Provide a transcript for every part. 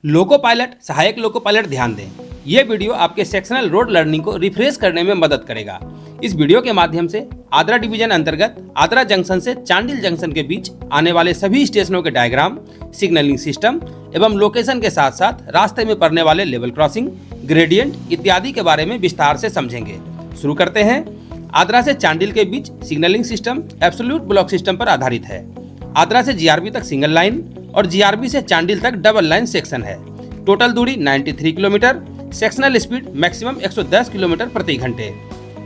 Loco pilot, सहायक loco pilot ध्यान दें। ये वीडियो आपके सेक्शनल रोड लर्निंग को रिफ्रेश करने में मदद करेगा। इस वीडियो के माध्यम से आद्रा डिवीजन अंतर्गत आद्रा जंक्शन से चांडिल जंक्शन के बीच आने वाले सभी स्टेशनों के डायग्राम, सिग्नलिंग सिस्टम एवं लोकेशन के साथ साथ रास्ते में पड़ने वाले लेवल क्रॉसिंग, ग्रेडियंट इत्यादि के बारे में विस्तार से समझेंगे। शुरू करते हैं। आद्रा से चांडिल के बीच signalling system absolute block system पर आधारित है। आद्रा से जीआरबी तक सिंगल लाइन और जीआरबी से चांडिल तक डबल लाइन सेक्शन है। टोटल दूरी 93 kilometre, sectional speed maximum 110 kilometre प्रति घंटे।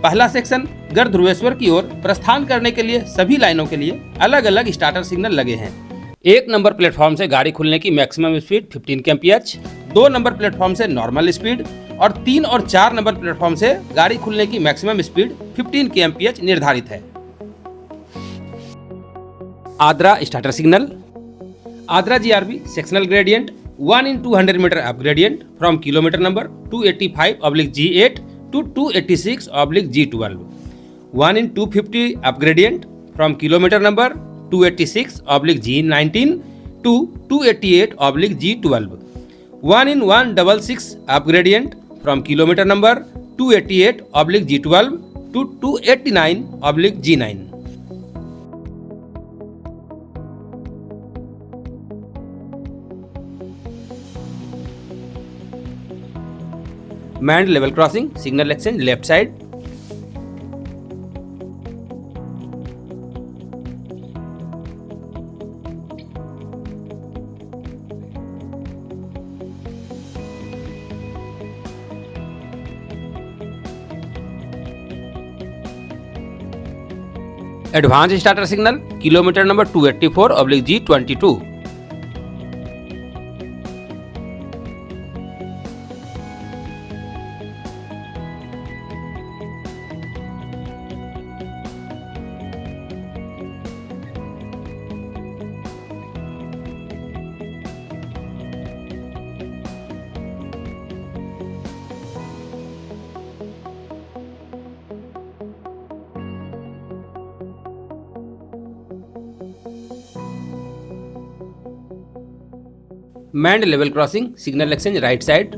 पहला सेक्शन गढ़ ध्रुवेश्वर की ओर प्रस्थान करने के लिए सभी लाइनों के लिए अलग अलग स्टार्टर सिग्नल लगे हैं। 1 नंबर प्लेटफॉर्म से गाड़ी खुलने की maximum speed 15 kmph, 2 number platform से नॉर्मल स्पीड और 3 और 4 नंबर प्लेटफॉर्म से गाड़ी खुलने की मैक्सिमम स्पीड 15 kmph निर्धारित है। Adra starter signal. Adra GRB sectional gradient 1 in 200 metre up gradient from kilometre number 285/G8 to 286/G12, 1 in 250 up gradient from kilometre number 286/G19 to 288/G12, 1 in 166 up gradient from kilometre number 288/G12 to 289/G9। Manned level crossing signal exchange left side. Advance starter signal kilometre number 284/G22, manned level crossing signal exchange right side.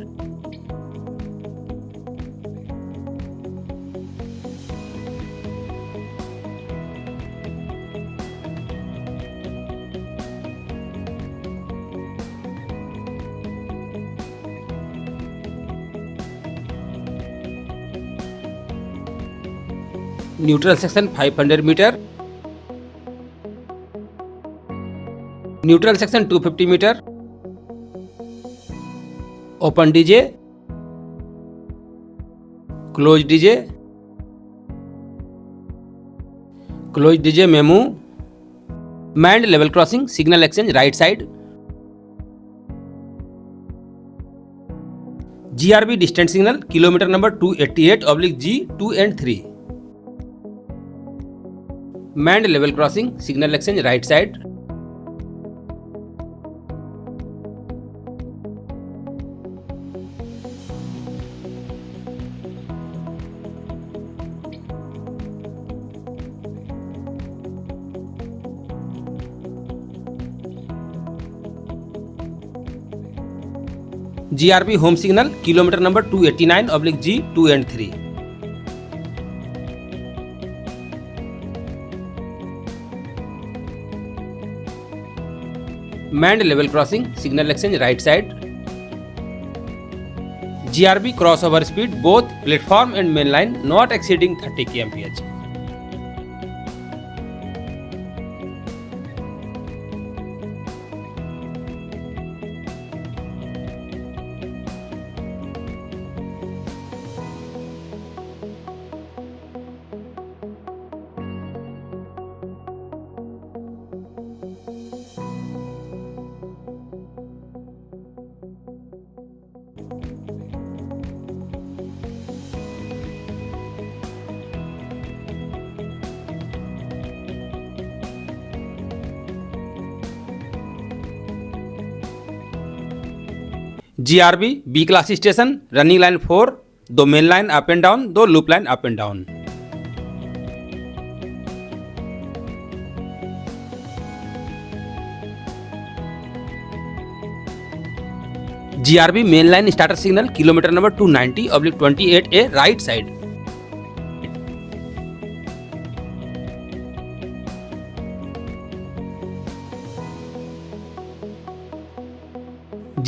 Neutral section 500 metre, neutral section 250 metre. Open DJ, close DJ, close DJ MEMU. Manned level crossing signal exchange right side. GRB distance signal kilometre number 288/G2 and 3। Manned level crossing signal exchange right side. GRB home signal kilometre number 289/G2 and 3। Manned level crossing signal exchange right side. GRB cross over speed both platform end main line not exceeding 30 kmph। GRB B class station running line 4, 2 main line up and down, 2 loop line up and down. GRB main line starter signal kilometer number 290/28A right side.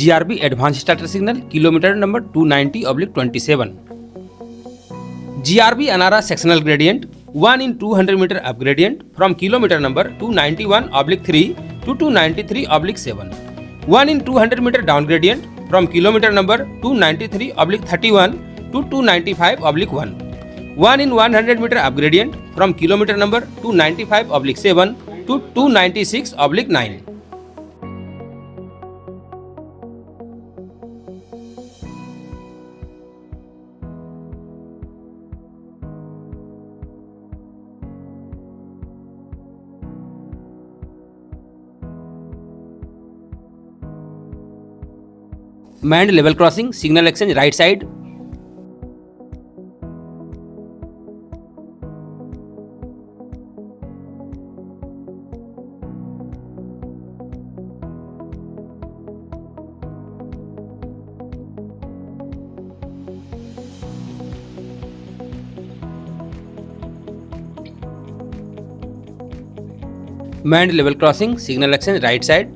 GRB advanced starter signal kilometer number 290/27. GRB Anara sectional gradient 1 in 200 meter up gradient from kilometer number 291/3 to 293/7. 1 in 200 meter down gradient from kilometer number 293/31 to 295/1. 1 in 100 meter up gradient from kilometer number 295/7 to 296/9. Manned level crossing signal exchange right side. Manned level crossing signal exchange right side.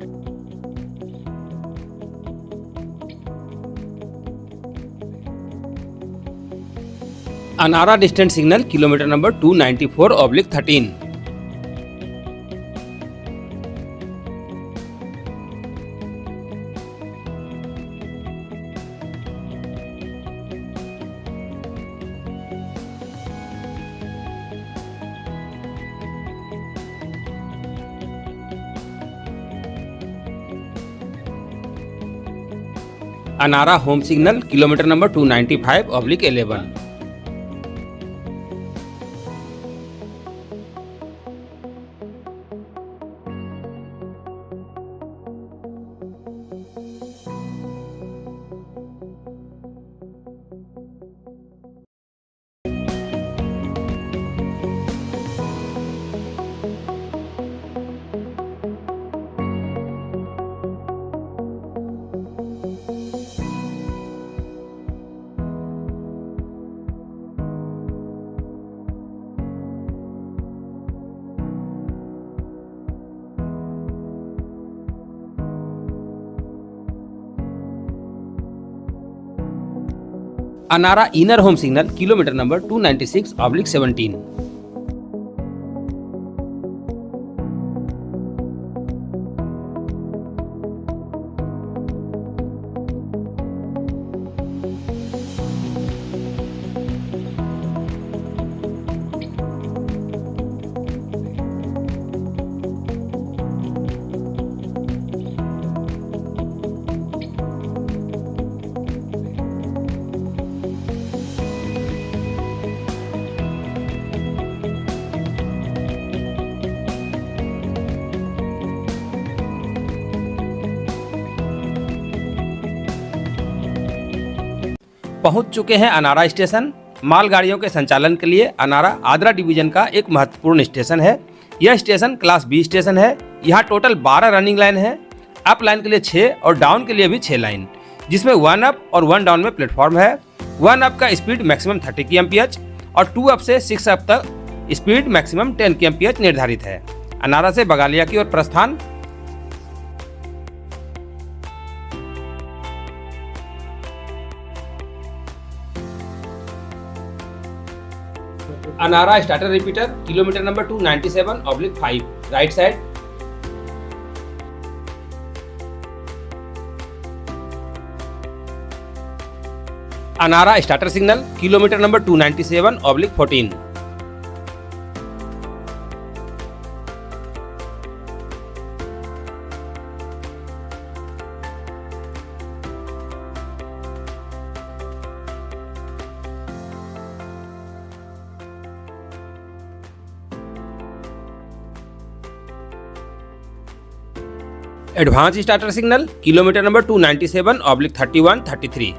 Anara distance signal kilometer number 294/13. Anara home signal kilometer number 295/11. Anara inner home signal kilometer number 296/17. पहुंच चुके हैं अनारा station. मालगाड़ियों के संचालन के लिए अनारा Adra division का एक महत्वपूर्ण स्टेशन है। यह स्टेशन क्लास बी स्टेशन है। यहाँ टोटल 12 रनिंग लाइन है। अप लाइन के लिए 6 और डाउन के लिए भी 6 लाइन, जिसमें 1 अप और 1 डाउन में प्लेटफॉर्म है। 1 अप का स्पीड मैक्सिमम 30 kmph और 2 अप से 6 अप तक स्पीड मैक्सिमम 10 kmph निर्धारित है। अनारा से बगालिया की ओर प्रस्थान। Anara starter repeater kilometre number 297/5 right side. Anara starter signal kilometre number 297/14। Advance starter signal kilometre number 297/31-33।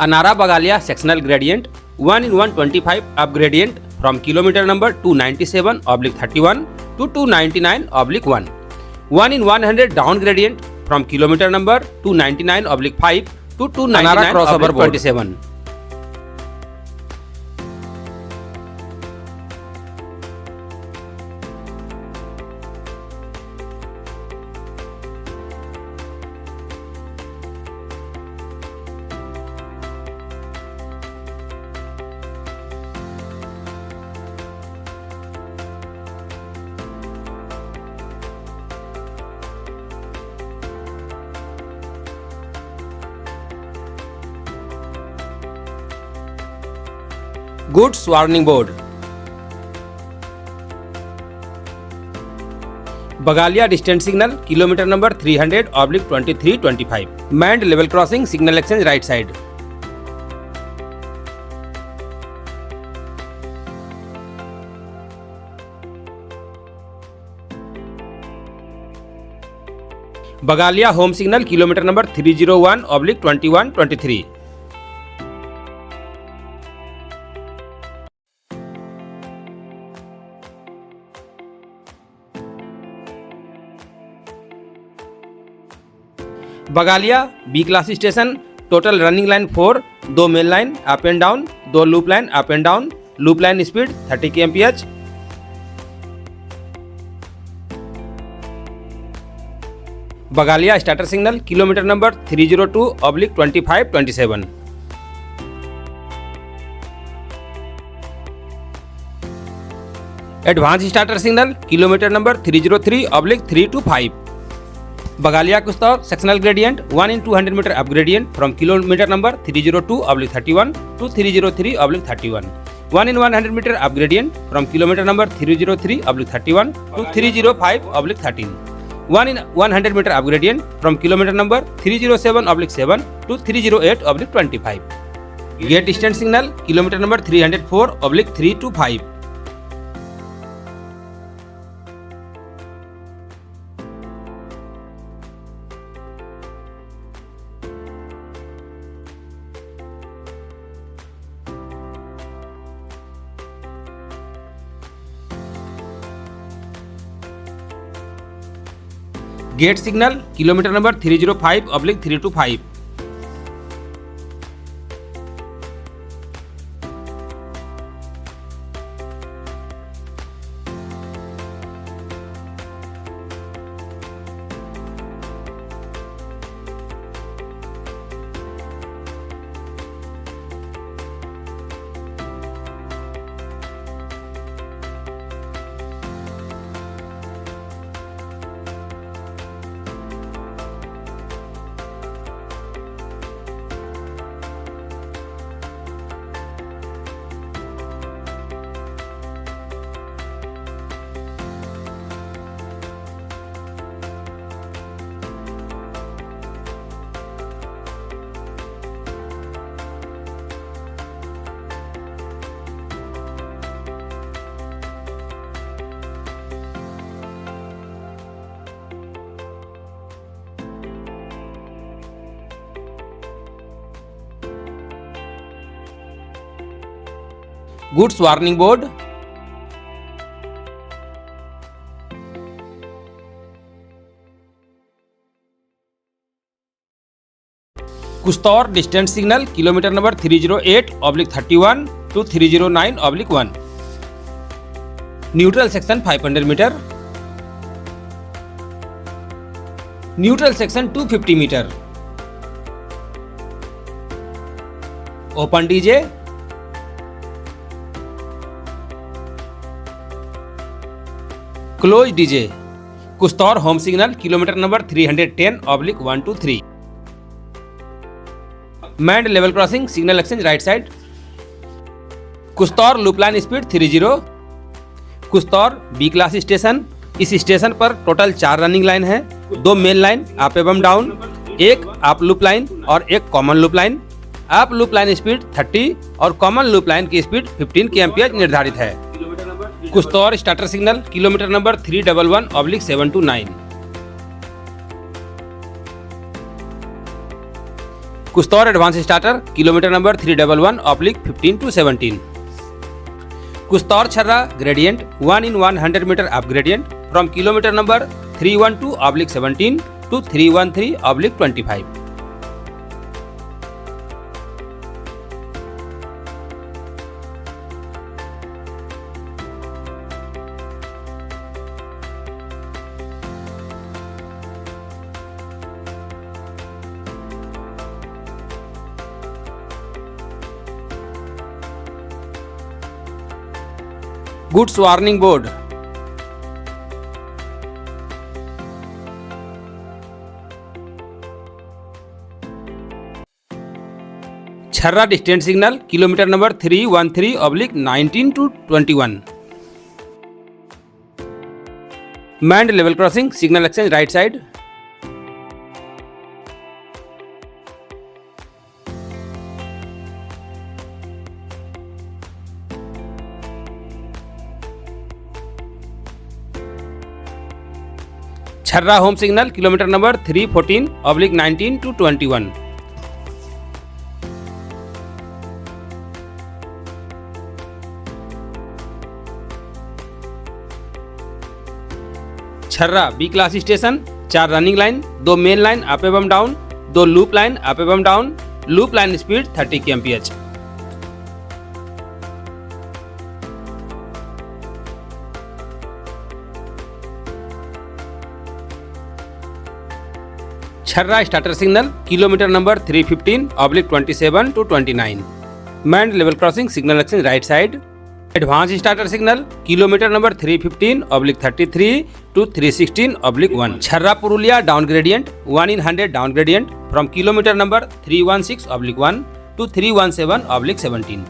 Anara Bagalia sectional gradient 1 in 125 up gradient from kilometre number 297/31 to 299/1। 1 in 100 down gradient from kilometer number 299/5 to 299/27. Goods warning board. Bagalia distance signal kilometer number 300/2325. Manned level crossing signal exchange right side. Bagalia home signal kilometer number 301/2123. Bagalia B class station, total running line 4, 2 main line up and down, 2 loop line up and down, loop line speed 30 kmph। Bagalia starter signal kilometre number 302/2527। Advance starter signal kilometre number 303/325। Bagalia Kustaur sectional gradient 1 in 200 metre up gradient from kilometre number 302/31 to 303/31। 1 in 100 metre up gradient from kilometre number 303/31 to 305/13। 1 in 100 metre up gradient from kilometre number 307/7 to 308/25। Gate distance signal kilometre number 304/325। Gate signal kilometre number 305/325। Goods warning board. Kustaur distance signal kilometre number 308/31 to 309/1। Neutral section 500 metre. Neutral section 250 metre. Open DJ. Close DJ. Kustaur home signal kilometre number 310/123। Manned level crossing signal exchange right side. Kustaur loop line speed 30। Kustaur B class station. इस station पर total 4 running line है, 2 main line up एवं डाउन, 1 up loop line और 1 common loop line. Up loop line speed 30 और common loop line की speed 15 kmph निर्धारित है। Kustaur starter signal kilometre number 311/729। Kustaur advance starter kilometre number 311/15 to 17। Kustaur Chharra gradient 1 in 100 metre up gradient from kilometre number 312/17 to 313/25। Goods warning board, Chharra distance signal kilometre number 313/19 to 21। Manned level crossing signal exchange right side. Chharra home signal kilometre number 314/19 to 21। Chharra B class station, 4 running line, 2 main line up एवं down, 2 loop line up एवं down, loop line speed 30 kmph। Chharra starter signal kilometre number 315/27 to 29। Manned level crossing signal exchange right side. Advance starter signal kilometre number 315/33 to 316/1। Chharra Purulia down gradient 1 in 100 down gradient from kilometre number 316/1 to 317/17।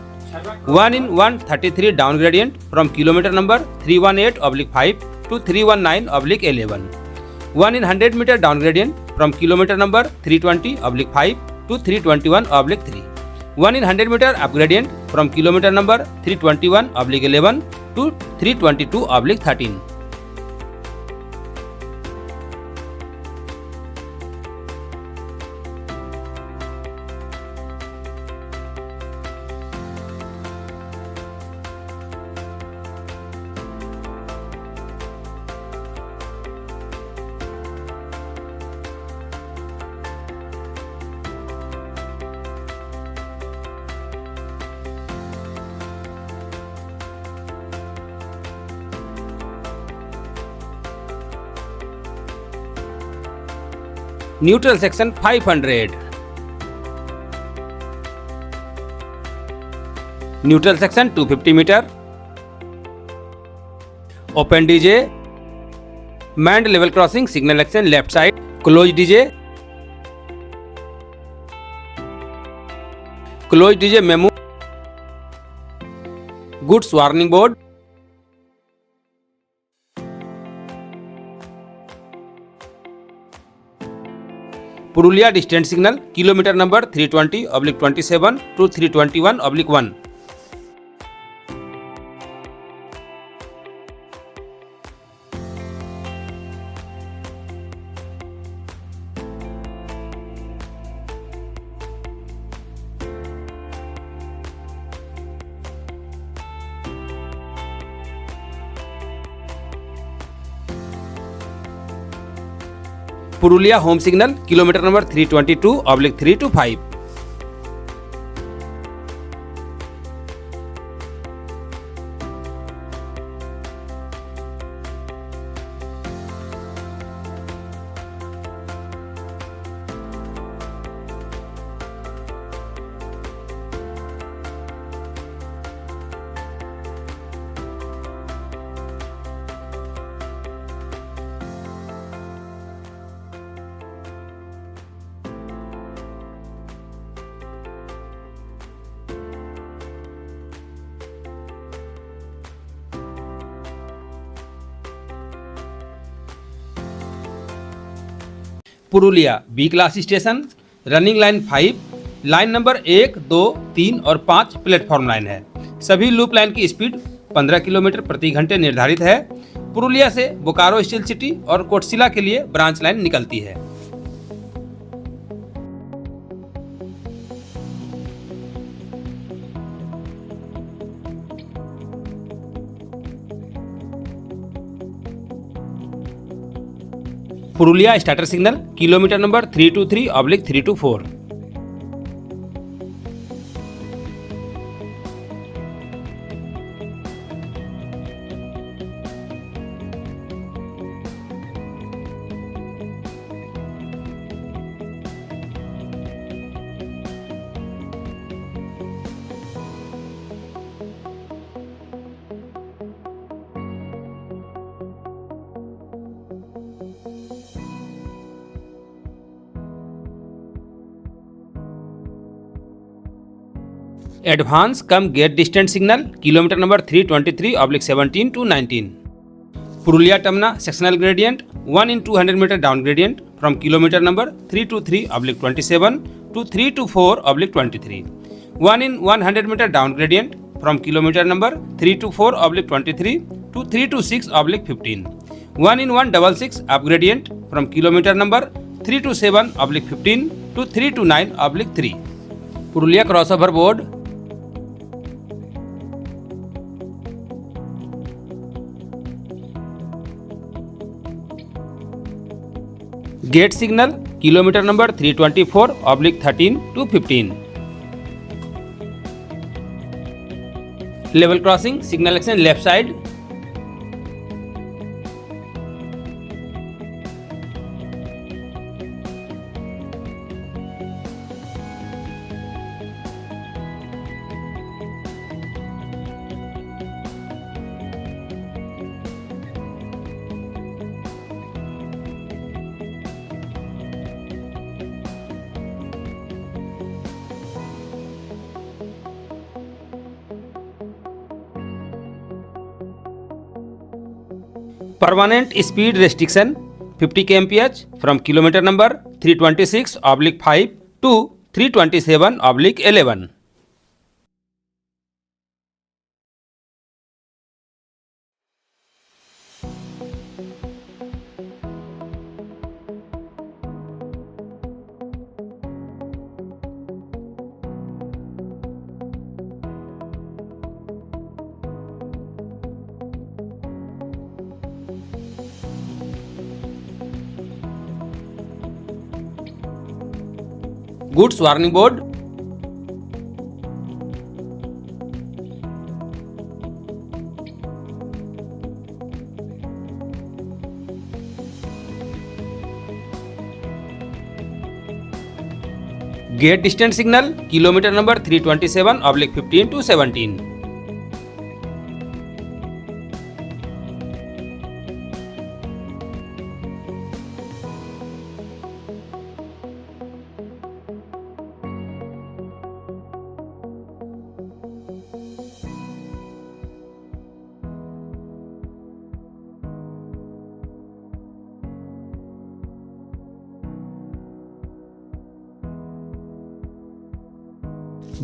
1 in 133 down gradient from kilometre number 318/5 to 319/11। 1 in 100 metre down gradient from kilometre number 320/5 to 321/3। 1 in 100 metre up gradient from kilometre number 321/11 to 322/13। Neutral section 500। Neutral section 250 metre. Open DJ, manned level crossing signal exchange left side. Close DJ, close DJ MEMU. Goods warning board. Purulia distance signal kilometre number 320/27 to 321/1। Purulia home signal kilometre number 322/3 to 5। Purulia B class station, running line 5, line number 1, 2, 3 और 5 platform line है। सभी loop line की speed 15 kilometre प्रति घंटे निर्धारित है। पुरुलिया से Bokaro steel city और कोटशिला के लिए ब्रांच लाइन निकलती है। Purulia starter signal kilometre number 323/324। Advance cum gate distance signal kilometre number 323/17 to 19। Purulia Tamna sectional gradient 1 in 200 metre down gradient from kilometre number 323/27 to 324/23। 1 in 100 metre down gradient from kilometre number 324/23 to 326/15। 1 in 166 up gradient from kilometre number 327/15 to 329/3। Purulia crossover board gate signal kilometre number 324/13 to 15। Level crossing signal action left side. Permanent speed restriction 50 kmph from kilometre number 326/5 to 327/11। Goods warning board. Gate distance signal kilometre number 327/15 to 17।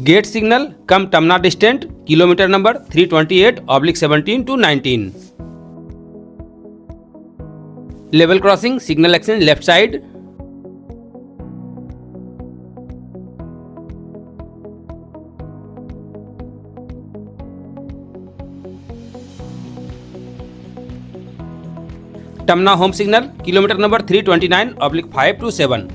Gate signal cum Tamna distant kilometre number 328/17 to 19। Level crossing signal action left side. Tamna home signal kilometre number 329/5 to 7।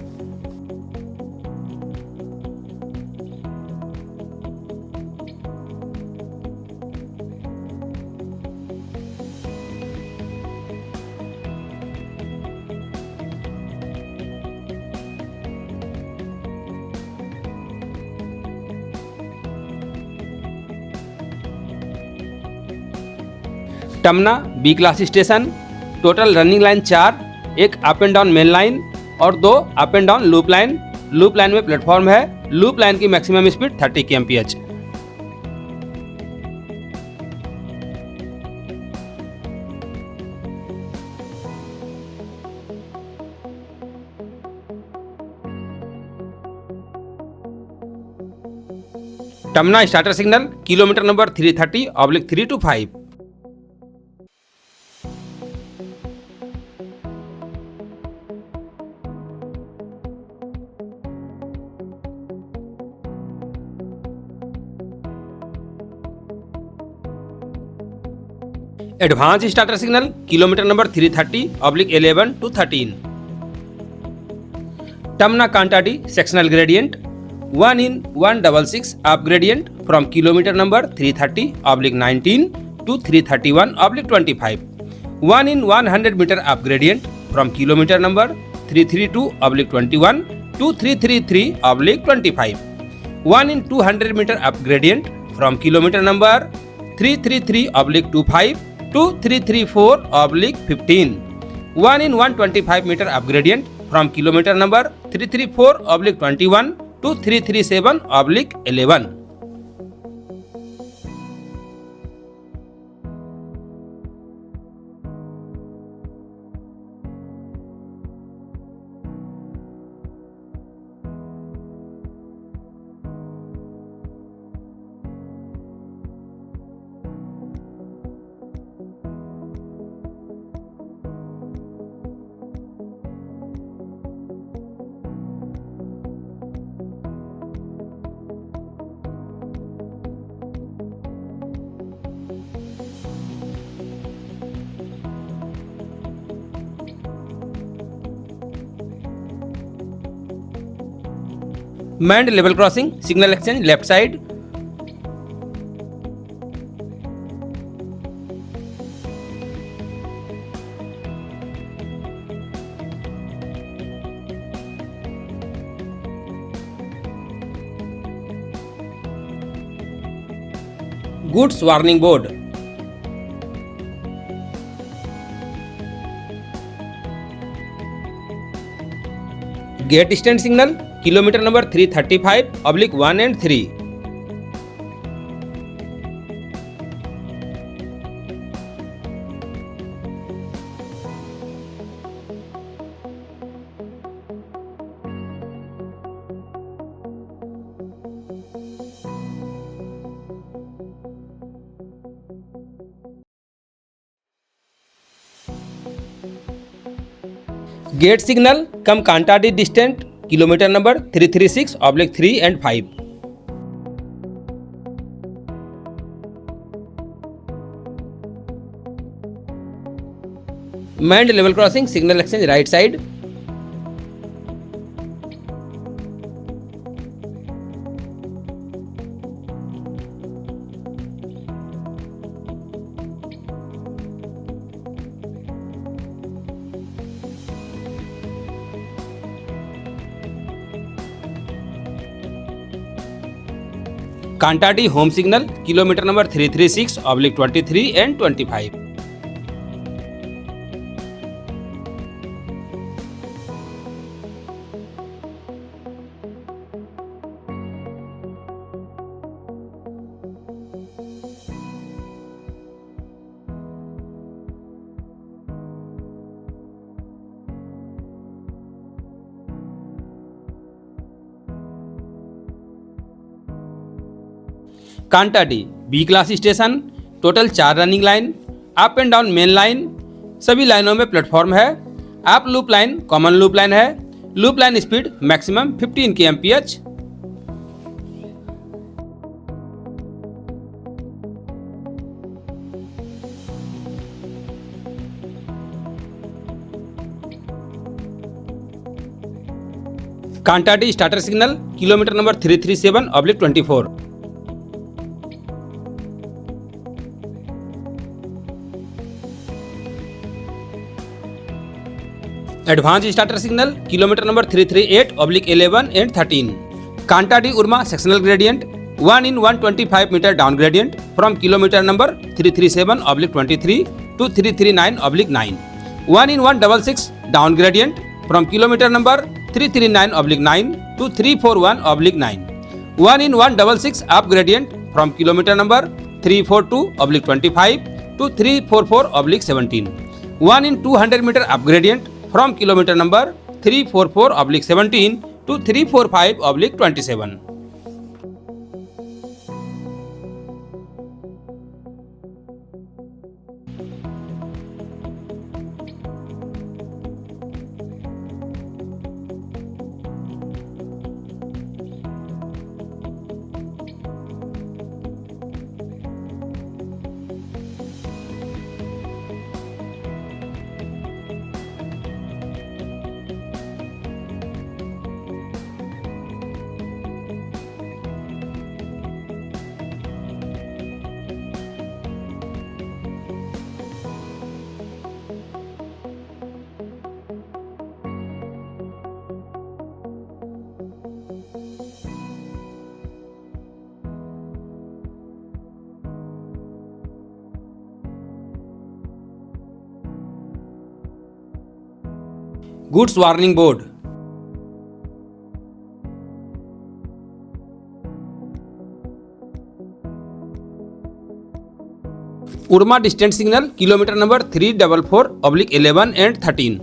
Tamna B class station. Total running line 4, एक up and down main line और 2 up and down loop line. Loop line में platform है। Loop line की maximum speed 30 kmph। Tamna starter signal kilometre number 330/3 to 5। Advance starter signal kilometre number 330/11 to 13। Tamna Kantadi sectional gradient 1 in 166 up gradient from kilometer number 330/19 to 331/25. 1 in 100 meter up gradient from kilometer number 332/21 to 333/25. 1 in 200 meter up gradient from kilometer number 333/25 to 334/15. 1 in 125 meter up gradient from kilometer number 334/21 to 337/11. Manned level crossing, signal exchange left side. Goods warning board. Gate stand signal kilometer number 335/1 and 3. Gate signal come Kantadi distant kilometer number 336/3 and 5. Manned level crossing, signal exchange right side. Kantadi home signal kilometer number 336/23 and 25. Kantadih B class station, total 4 running line, up and down main line, सभी लाइनों में platform है। Up loop line common loop line है। Loop line speed maximum 15 kmph। Kantadih starter signal kilometre number 337/24। Advance starter signal kilometre number 338/11 and 13। Kantadih Urma sectional gradient 1 in 125 metre down gradient from kilometre number 337/23 to 339/9। 1 in 166 down gradient from kilometre number 339/9 to 341/9। 1 in 166 up gradient from kilometre number 342/25 to 344/17। 1 in 200 metre up gradient from kilometer number 344/17 to 345/27। Goods warning board. Urma distance signal kilometre number 344/11 and 13।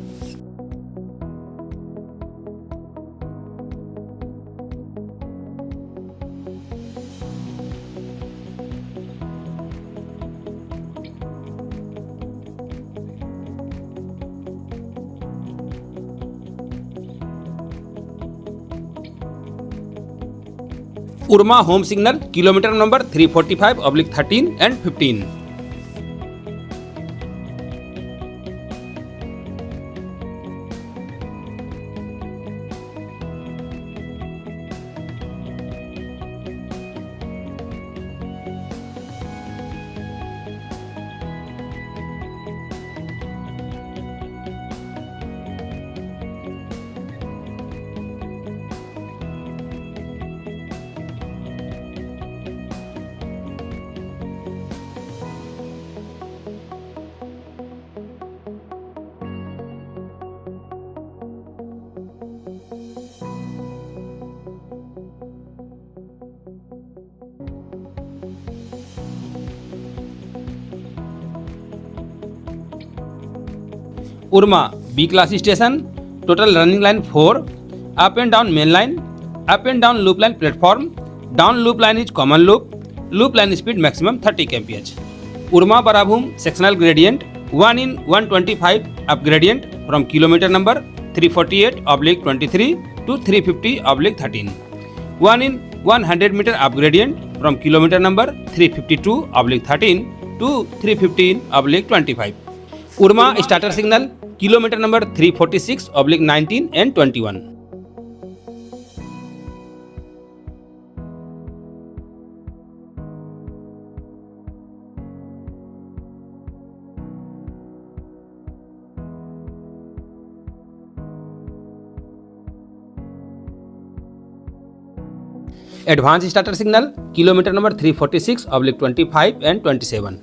Urma home signal kilometre number 345/13 and 15। Urma B class station, total running line 4, up and down main line, up and down loop line platform, down loop line is common loop line speed maximum 30 kmph। Urma Barabhum sectional gradient 1 in 125 up gradient from kilometre number 348/23 to 350/13, 1 in 100 metre up gradient from kilometre number 352/13 to 315/25। Urma starter signal kilometre number 346/19 and 21। Advance starter signal kilometre number 346/25 and 27।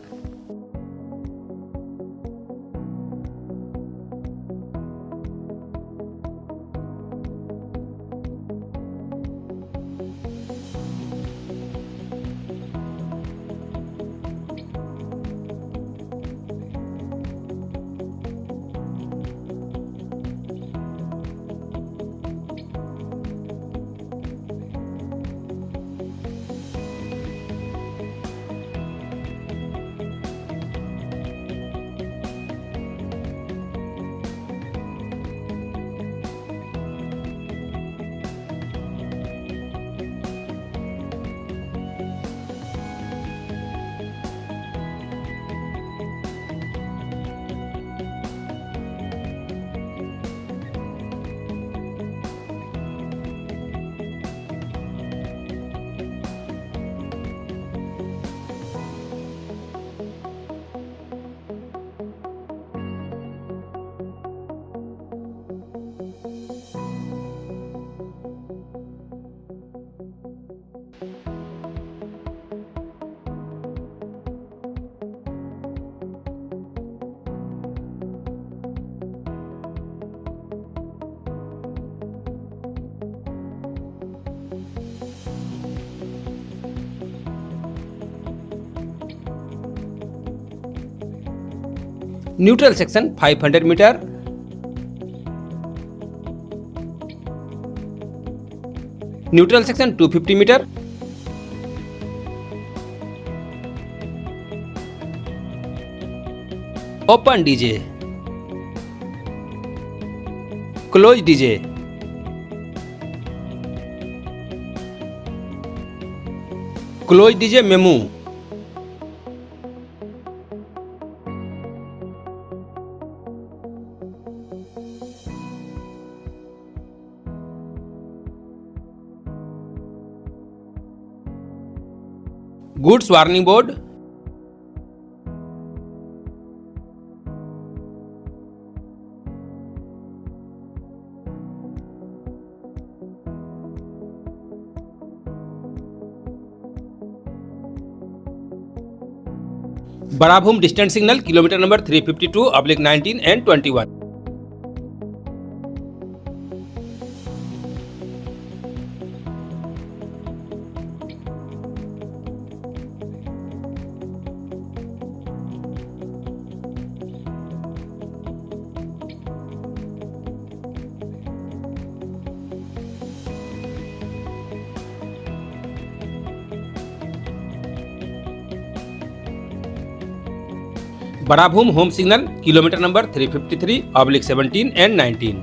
Neutral section 500 metre, neutral section 250 metre, open DJ, close DJ, close DJ MEMU, goods warning board, Barabhum distance signal kilometre number 352/19 and 21। Barabhum home signal kilometre number 353/17 and 19।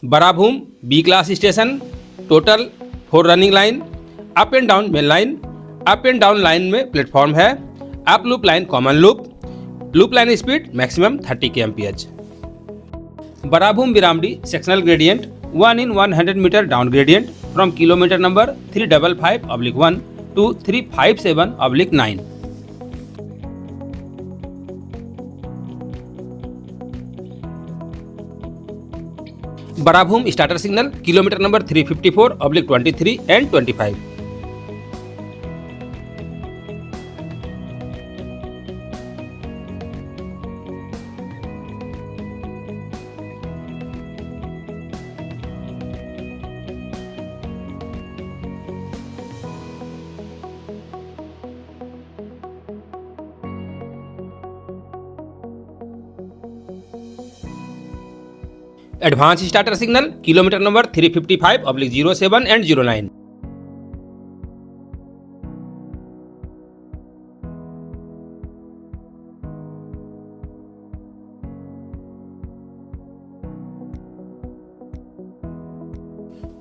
Barabhum B class station, total 4 running line, up and down main line, up and down line में platform है, up loop line common loop line speed maximum 30 kmph। Barabhum Biramdih sectional gradient 1 in 100 metre down gradient from kilometre number 355/1 to 357/9। Barabhum starter signal kilometre number 354/23 and 25। Advance starter signal kilometre number 355/07 and 09।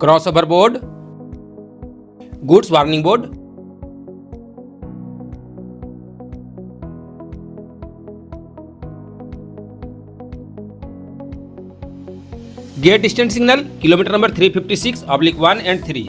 Crossover board, goods warning board, gate distance signal kilometre number 356/1 and 3।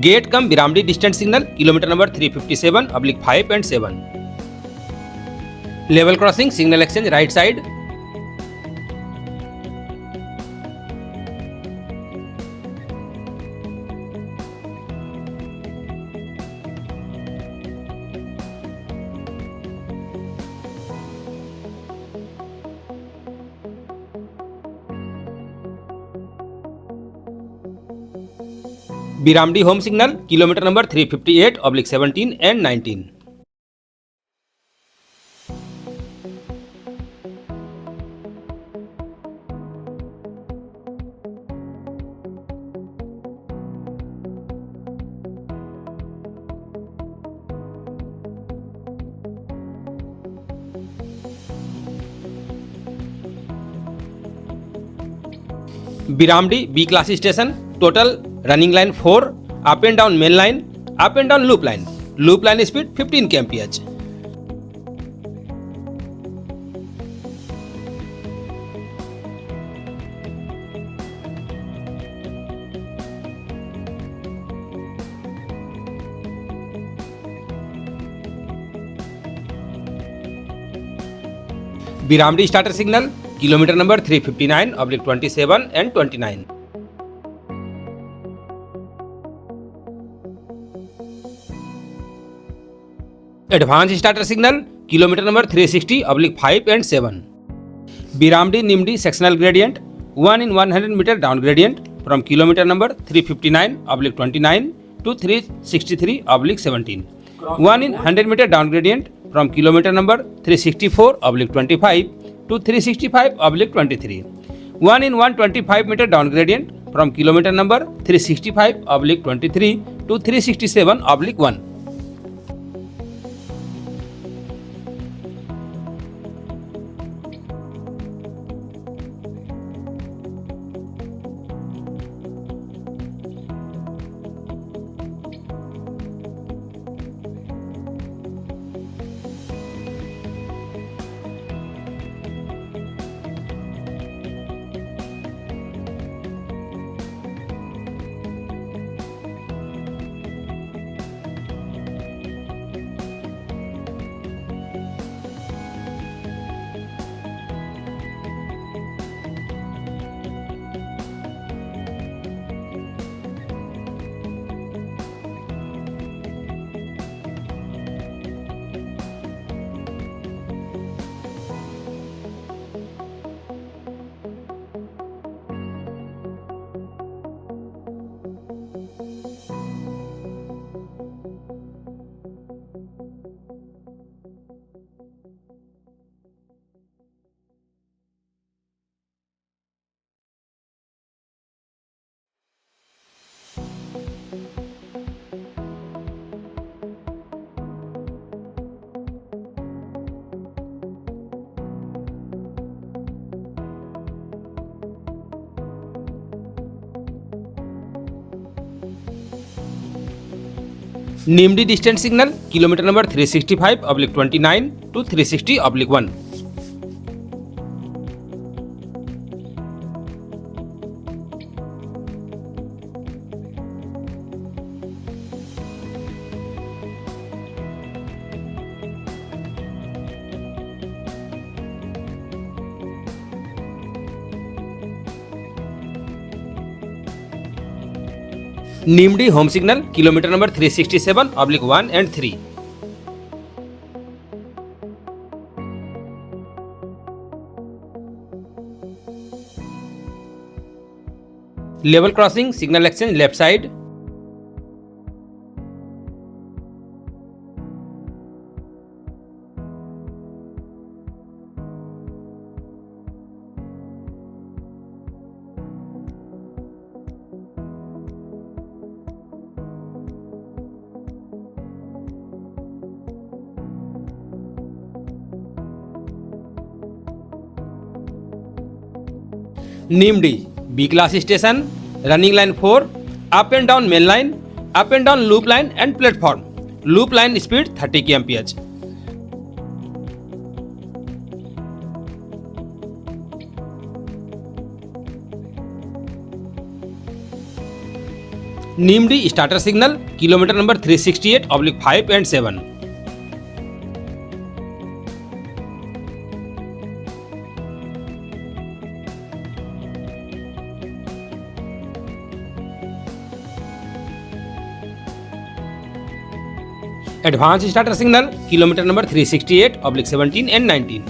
Gate cum Biramdih distance signal kilometre number 357/5 and 7। Level crossing signal exchange right side. Biramdih home signal kilometre number 358/17 and 19। Biramdih B class station, total running line 4, up and down main line, up and down loop line speed 15 kmph। Biramdih starter signal kilometre number 359/27 and 29। Advance starter signal kilometre number 360/5 and 7। Biramdih Nimdih sectional gradient 1 in 100 metre down gradient from kilometre number 359/29 to 363/17। 1 in 100 metre down gradient from kilometre number 364/25 to 365/23। 1 in 125 metre down gradient from kilometre number 365/23 to 367/1। Nimdih distance signal kilometre number 365/29 to 360/1। Nimdih home signal kilometre number 367/1 and 3। Level crossing signal exchange left side. Nimdih B class station, running line 4, up and down main line, up and down loop line and platform. Loop line speed 30 kmph। Nimdih starter signal kilometre number 368/5 and 7। Advance starter signal kilometre number 368/17 and 19।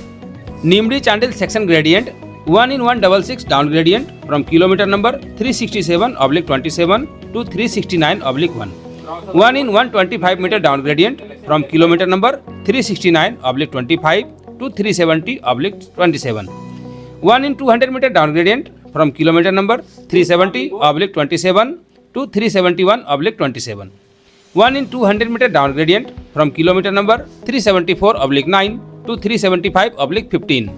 Nimdih Chandil section gradient 1-in-1 down gradient from kilometre number 367/27 to 369/1। 1-in-1 25 metre down gradient from kilometre number 369/25 to 370/27। 1-in-200 metre down gradient from kilometre number 370/27 to 371/27। 1-in-200 metre down gradient from kilometre number 374/9 to 375/15।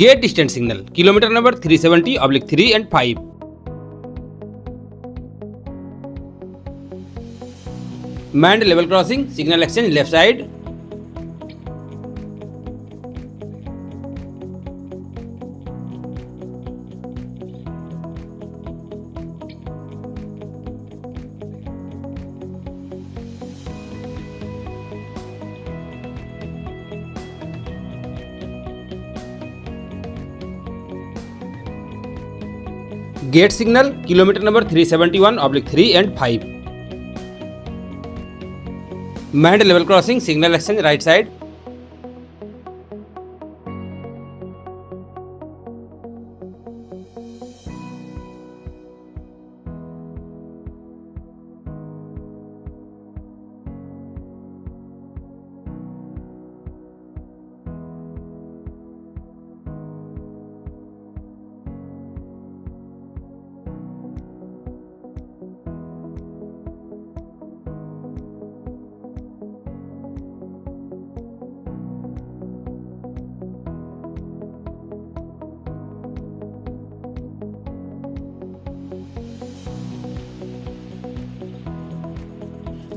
Gate distance signal kilometre number 370/3 and 5। Manned level crossing signal exchange left side. Gate signal kilometre number 371/3 and 5। Manned level crossing signal exchange right side.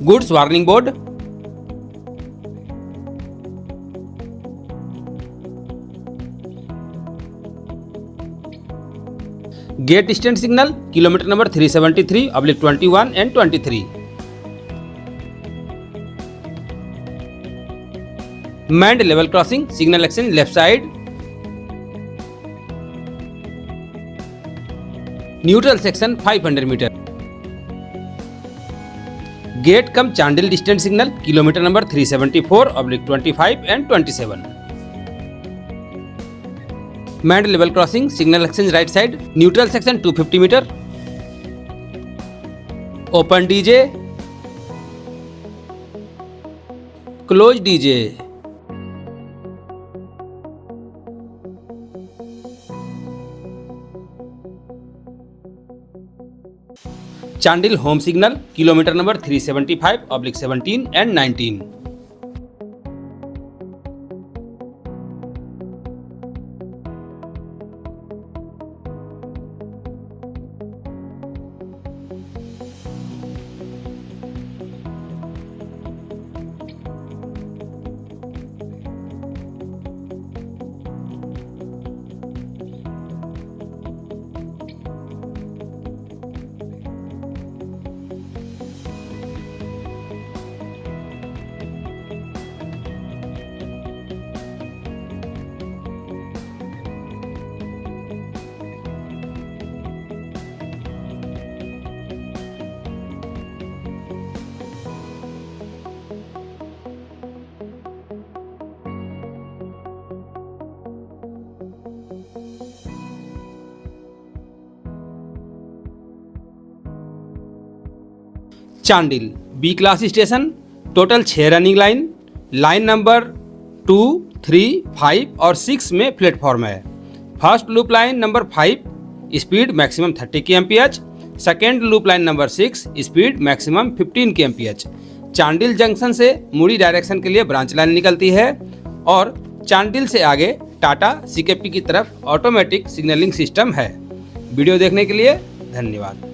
Goods warning board. Gate distance signal kilometre number 373/21 and 23। Manned level crossing signal exchange left side. Neutral section 500 metre. Gate come Chandil distance signal kilometre number 374/25 and 27। Manned level crossing signal exchange right side. Neutral section 250 metre. Open DJ, close DJ. Chandil home signal kilometre number 375/17 and 19। Chandil B class station, total 6 running line, line number 2, 3, 5 और 6 में platform है। First loop line number 5 speed maximum 30 kmph, second loop line number 6 speed maximum 15 kmph। Chandil junction से मुड़ी direction के लिए branch line निकलती है और चांडिल से आगे टाटा CKP की तरफ ऑटोमेटिक सिग्नलिंग सिस्टम है। वीडियो देखने के लिए धन्यवाद।